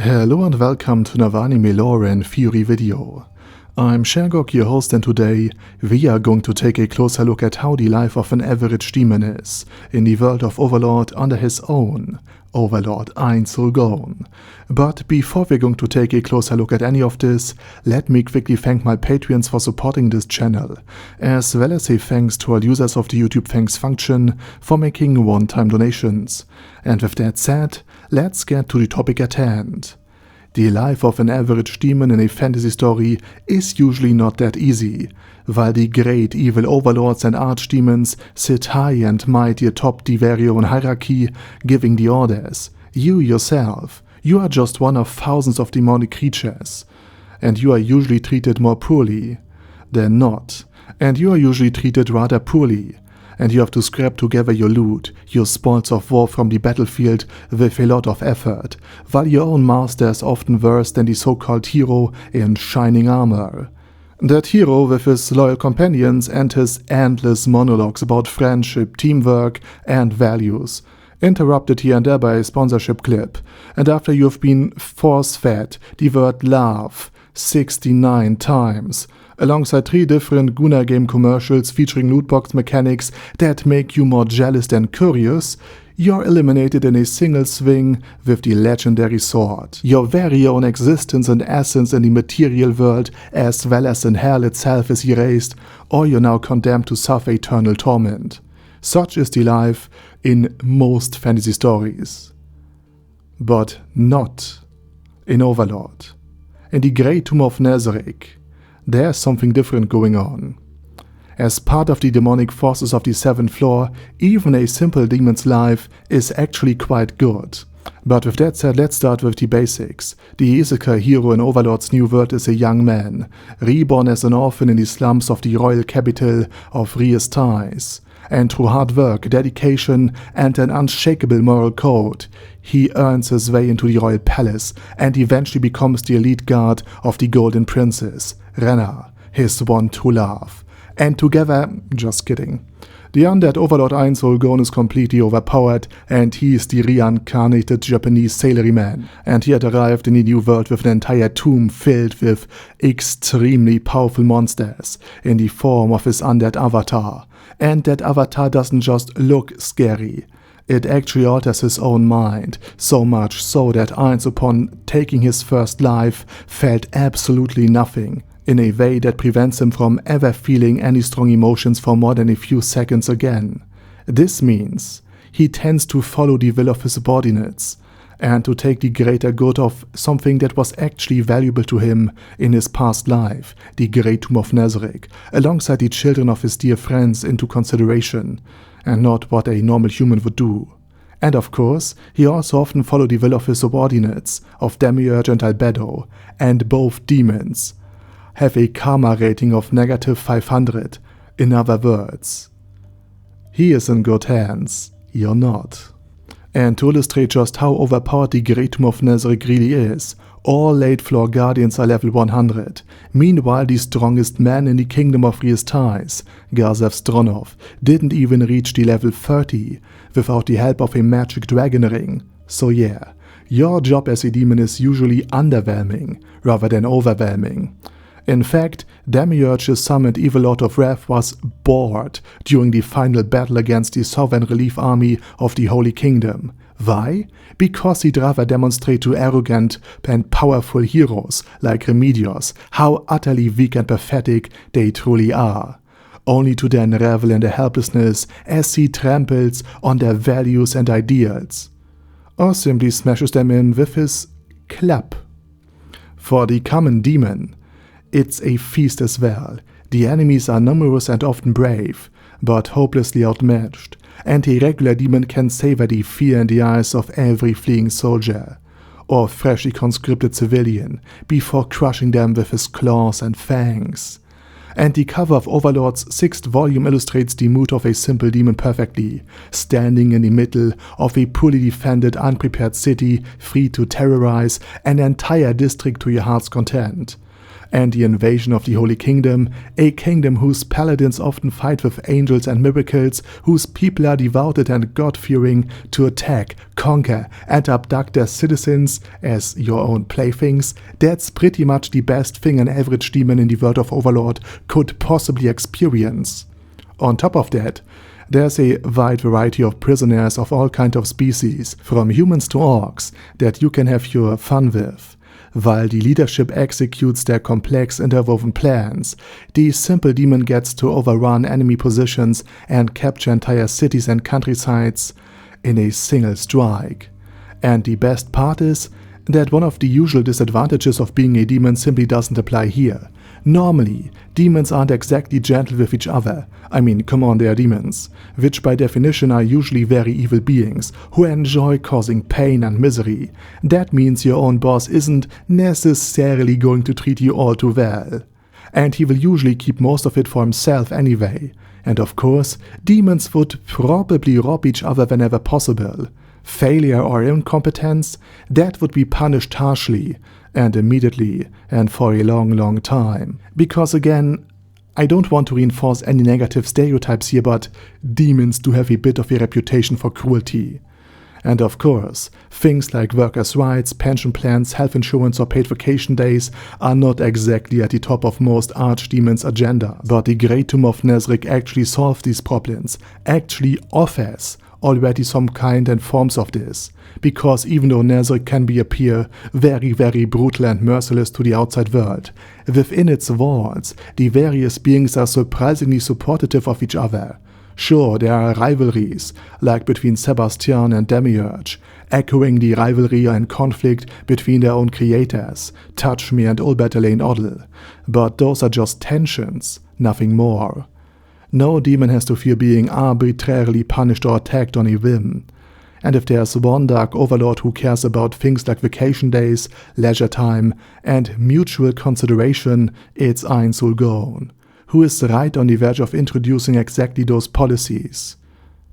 Hello and welcome to another anime lore and theory video. I'm Shergok, your host, and today we are going to take a closer look at how the life of an average demon is in the world of Overlord under his own Overlord Einzelgone. But before we're going to take a closer look at any of this, let me quickly thank my Patreons for supporting this channel, as well as a thanks to all users of the YouTube thanks function for making one-time donations. And with that said, let's get to the topic at hand. The life of an average demon in a fantasy story is usually not that easy. While the great evil overlords and archdemons sit high and mighty atop the very own hierarchy, giving the orders, you yourself, you are just one of thousands of demonic creatures, and you are usually treated more poorly than not, and you are usually treated rather poorly. And you have to scrap together your loot, your spoils of war from the battlefield with a lot of effort, while your own master is often worse than the so-called hero in shining armor. That hero with his loyal companions and his endless monologues about friendship, teamwork, and values, interrupted here and there by a sponsorship clip, and after you have been force-fed the word love 69 times, alongside 3 different Guna game commercials featuring lootbox mechanics that make you more jealous than curious, you're eliminated in a single swing with the legendary sword. Your very own existence and essence in the material world as well as in hell itself is erased, or you're now condemned to suffer eternal torment. Such is the life in most fantasy stories. But not in Overlord. In the Great Tomb of Nazarick, there's something different going on. As part of the demonic forces of the 7th floor, even a simple demon's life is actually quite good. But with that said, let's start with the basics. The isekai hero in Overlord's new world is a young man, reborn as an orphan in the slums of the royal capital of Ties. And through hard work, dedication, and an unshakable moral code, he earns his way into the royal palace and eventually becomes the elite guard of the Golden Princess, Renna, his one true love. And together, just kidding. The undead Overlord Einzelgone is completely overpowered, and he is the reincarnated Japanese salaryman. And he had arrived in the new world with an entire tomb filled with extremely powerful monsters in the form of his undead avatar. And that avatar doesn't just look scary. It actually alters his own mind, so much so that Einz, upon taking his first life, felt absolutely nothing, in a way that prevents him from ever feeling any strong emotions for more than a few seconds again. This means he tends to follow the will of his subordinates, and to take the greater good of something that was actually valuable to him in his past life, the Great Tomb of Nazarick, alongside the children of his dear friends, into consideration, and not what a normal human would do. And of course, he also often followed the will of his subordinates, of Demiurge and Albedo, and both demons have a karma rating of -500, in other words. He is in good hands, you're not. And to illustrate just how overpowered the Great Tomb of Nazarick really is, all late floor guardians are level 100. Meanwhile, the strongest man in the kingdom of Ties, Garzev Stronov, didn't even reach the level 30 without the help of a magic dragon ring. So yeah, your job as a demon is usually underwhelming rather than overwhelming. In fact, Demiurge's summoned Evil Lord of Wrath was bored during the final battle against the Sovereign Relief Army of the Holy Kingdom. Why? Because he'd rather demonstrate to arrogant and powerful heroes like Remedios how utterly weak and pathetic they truly are, only to then revel in their helplessness as he tramples on their values and ideals, or simply smashes them in with his club. For the common demon, it's a feast as well. The enemies are numerous and often brave, but hopelessly outmatched, and a regular demon can savor the fear in the eyes of every fleeing soldier, or freshly conscripted civilian, before crushing them with his claws and fangs. And the cover of Overlord's 6th volume illustrates the mood of a simple demon perfectly, standing in the middle of a poorly defended, unprepared city, free to terrorize an entire district to your heart's content. and the invasion of the Holy Kingdom, a kingdom whose paladins often fight with angels and miracles, whose people are devoted and God-fearing to attack, conquer, and abduct their citizens as your own playthings, that's pretty much the best thing an average demon in the world of Overlord could possibly experience. On top of that, there's a wide variety of prisoners of all kinds of species, from humans to orcs, that you can have your fun with. While the leadership executes their complex interwoven plans, the simple demon gets to overrun enemy positions and capture entire cities and countrysides in a single strike. And the best part is that one of the usual disadvantages of being a demon simply doesn't apply here. Normally, demons aren't exactly gentle with each other. I mean, come on, they are demons, which by definition are usually very evil beings who enjoy causing pain and misery. That means your own boss isn't necessarily going to treat you all too well. And he will usually keep most of it for himself anyway. And of course, demons would probably rob each other whenever possible. Failure or incompetence, that would be punished harshly, and immediately, and for a long time. Because again, I don't want to reinforce any negative stereotypes here, but demons do have a bit of a reputation for cruelty. And of course, things like workers' rights, pension plans, health insurance or paid vacation days are not exactly at the top of most archdemons' agenda. But the Great Tomb of Nazarick actually solves these problems, actually offers already some kind and forms of this, because even though Nazarick can appear very brutal and merciless to the outside world, within its walls, the various beings are surprisingly supportive of each other. Sure, there are rivalries, like between Sebastian and Demiurge, echoing the rivalry and conflict between their own creators, Touchme and Ulbertalane Oddle, but those are just tensions, nothing more. No demon has to fear being arbitrarily punished or attacked on a whim. And if there's one dark overlord who cares about things like vacation days, leisure time, and mutual consideration, it's Einsulgon, who is right on the verge of introducing exactly those policies,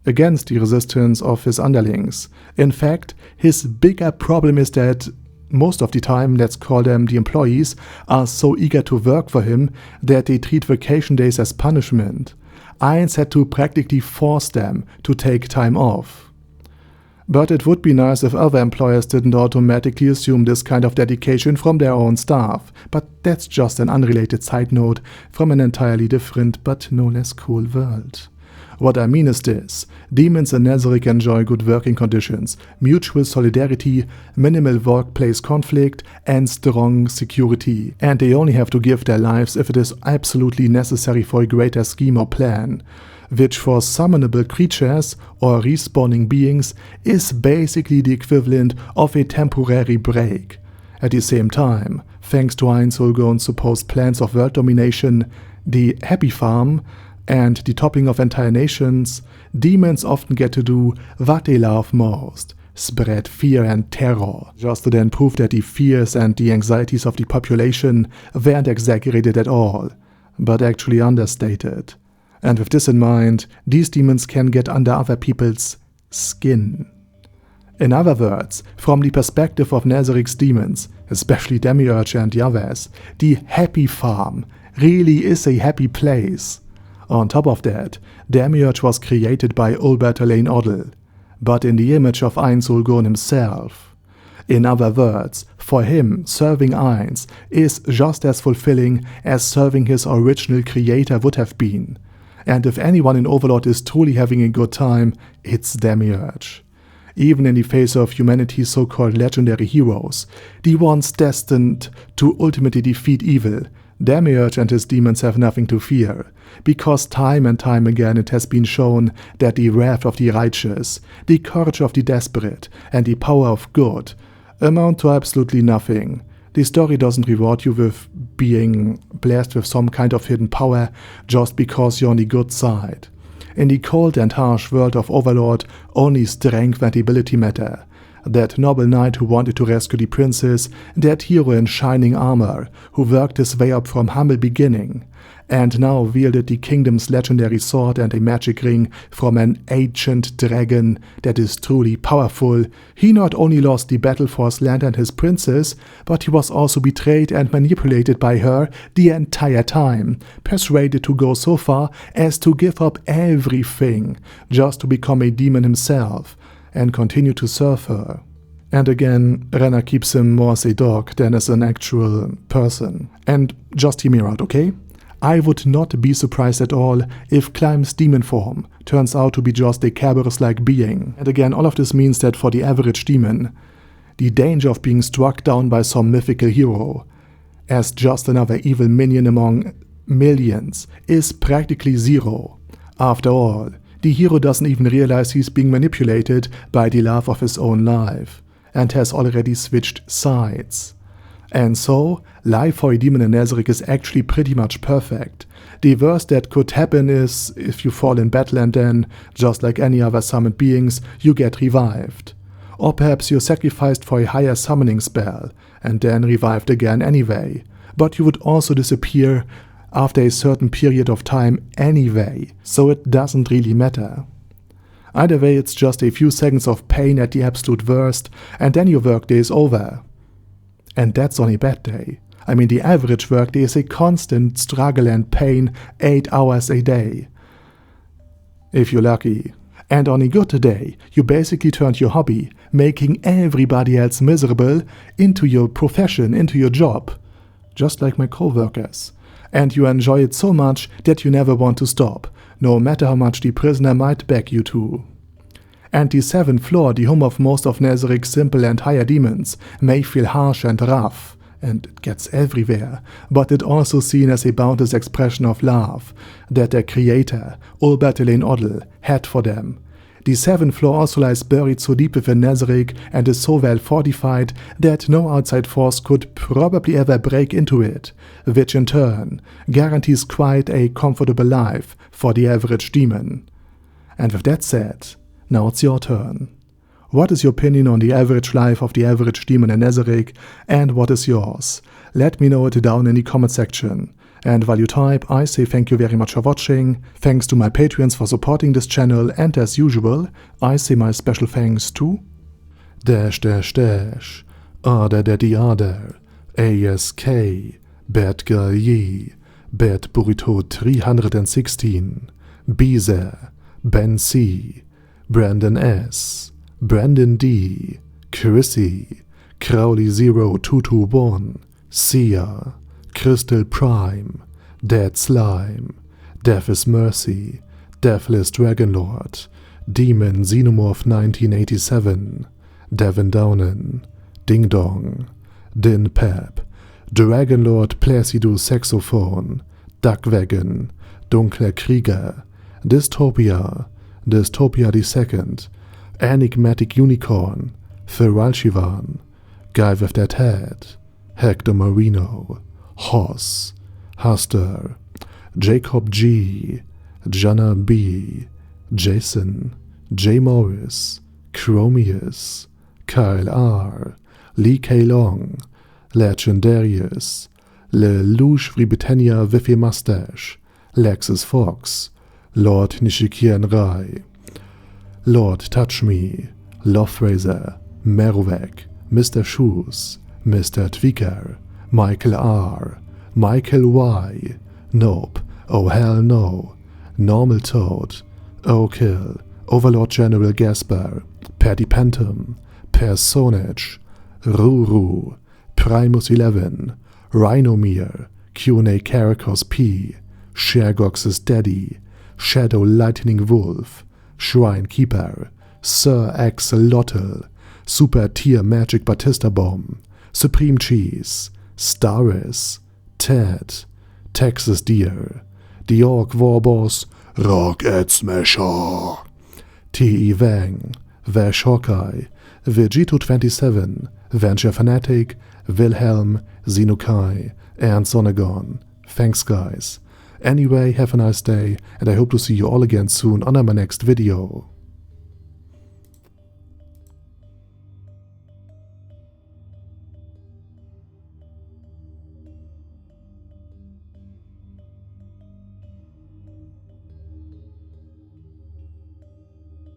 against the resistance of his underlings. In fact, his bigger problem is that most of the time, let's call them the employees, are so eager to work for him that they treat vacation days as punishment. Eins had to practically force them to take time off. But it would be nice if other employers didn't automatically assume this kind of dedication from their own staff, but that's just an unrelated side note from an entirely different but no less cool world. What I mean is this: demons in Nazarick enjoy good working conditions, mutual solidarity, minimal workplace conflict, and strong security. And they only have to give their lives if it is absolutely necessary for a greater scheme or plan, which for summonable creatures or respawning beings is basically the equivalent of a temporary break. At the same time, thanks to Einsulgon's supposed plans of world domination, the Happy Farm, and the topping of entire nations, demons often get to do what they love most: spread fear and terror, just to then prove that the fears and the anxieties of the population weren't exaggerated at all, but actually understated. And with this in mind, these demons can get under other people's skin. In other words, from the perspective of Nazarick's demons, especially Demiurge and the others, the Happy Farm really is a happy place. On top of that, Demiurge was created by Ulbertalane Oddle, but in the image of Einsulgon himself. In other words, for him, serving Eins is just as fulfilling as serving his original creator would have been. And if anyone in Overlord is truly having a good time, it's Demiurge. Even in the face of humanity's so-called legendary heroes, the ones destined to ultimately defeat evil, Demiurge and his demons have nothing to fear, because time and time again it has been shown that the wrath of the righteous, the courage of the desperate, and the power of good amount to absolutely nothing. The story doesn't reward you with being blessed with some kind of hidden power just because you're on the good side. In the cold and harsh world of Overlord, only strength and ability matter. That noble knight who wanted to rescue the princess, that hero in shining armor who worked his way up from humble beginning, and now wielded the kingdom's legendary sword and a magic ring from an ancient dragon that is truly powerful. He not only lost the battle for his land and his princess, but he was also betrayed and manipulated by her the entire time, persuaded to go so far as to give up everything just to become a demon himself and continue to serve her. And again, Renner keeps him more as a dog than as an actual person. And just hear me out, okay? I would not be surprised at all if Climb's demon form turns out to be just a Cerberus-like being. And again, all of this means that for the average demon, the danger of being struck down by some mythical hero as just another evil minion among millions is practically zero. After all, the hero doesn't even realize he's being manipulated by the love of his own life, and has already switched sides. And so, life for a demon in Nazarick is actually pretty much perfect. The worst that could happen is if you fall in battle and then, just like any other summoned beings, you get revived. Or perhaps you're sacrificed for a higher summoning spell, and then revived again anyway. But you would also disappear after a certain period of time anyway, so it doesn't really matter. Either way, it's just a few seconds of pain at the absolute worst, and then your workday is over. And that's on a bad day. I mean, the average workday is a constant struggle and pain 8 hours a day. If you're lucky. And on a good day, you basically turned your hobby, making everybody else miserable, into your profession, into your job. Just like my co-workers. And you enjoy it so much that you never want to stop, no matter how much the prisoner might beg you to. And the 7th floor, the home of most of Nazarick's simple and higher demons, may feel harsh and rough, and it gets everywhere, but it also seen as a boundless expression of love that their creator, Ulbertelain Oddle, had for them. The 7th floor also lies buried so deep within Nazarick and is so well fortified that no outside force could probably ever break into it, which in turn guarantees quite a comfortable life for the average demon. And with that said, now it's your turn. What is your opinion on the average life of the average demon in Nazarick, and what is yours? Let me know it down in the comment section. And while you type, I say thank you very much for watching, thanks to my Patreons for supporting this channel, and as usual, I say my special thanks to Ada Daddy Ada, ASK, Bad Guy Yee, Bad Burrito 316, Beezer, Ben C, Brandon S, Brandon D, Chrissy, Crowley 0221, Sia, Crystal Prime, Dead Slime, Death is Mercy, Deathless Dragonlord, Demon Xenomorph 1987, Devin Downen, Ding Dong, Din Pep, Dragonlord Placidus Saxophone, Duckwagon, Dunkler Krieger, Dystopia, Dystopia II, Enigmatic Unicorn, Feralchivan, Guy with That Head, Hector Marino, Hoss, Haster, Jacob G, Jana B, Jason, J. Morris, Chromius, Kyle R, Lee K. Long, Legendarius, Le Louche Britannia with a Mustache, Lexus Fox, Lord Nishikian Rai, Lord Touch Me, Loverazor, Merowek, Mr. Shoes, Mr. Tweaker, Michael R, Michael Y, Nope, Oh Hell No, Normal Toad, O'Kill, Overlord General Gasper, Paddy Pentum, Personage, Ruru, Primus 11, Rhinomere, Q&A Caracos P, Shergox's Daddy, Shadow Lightning Wolf, Shrine Keeper, Sir Axolotl, Super Tier Magic Batista Bomb, Supreme Cheese, Staris, Ted, Texas Deer, The Orc Warboss, Rocket Smasher, T.E. Wang, Vash Hawkeye, Vegito27, Venture Fanatic, Wilhelm, Xenokai, and Sonagon. Thanks guys. Anyway, have a nice day, and I hope to see you all again soon on my next video.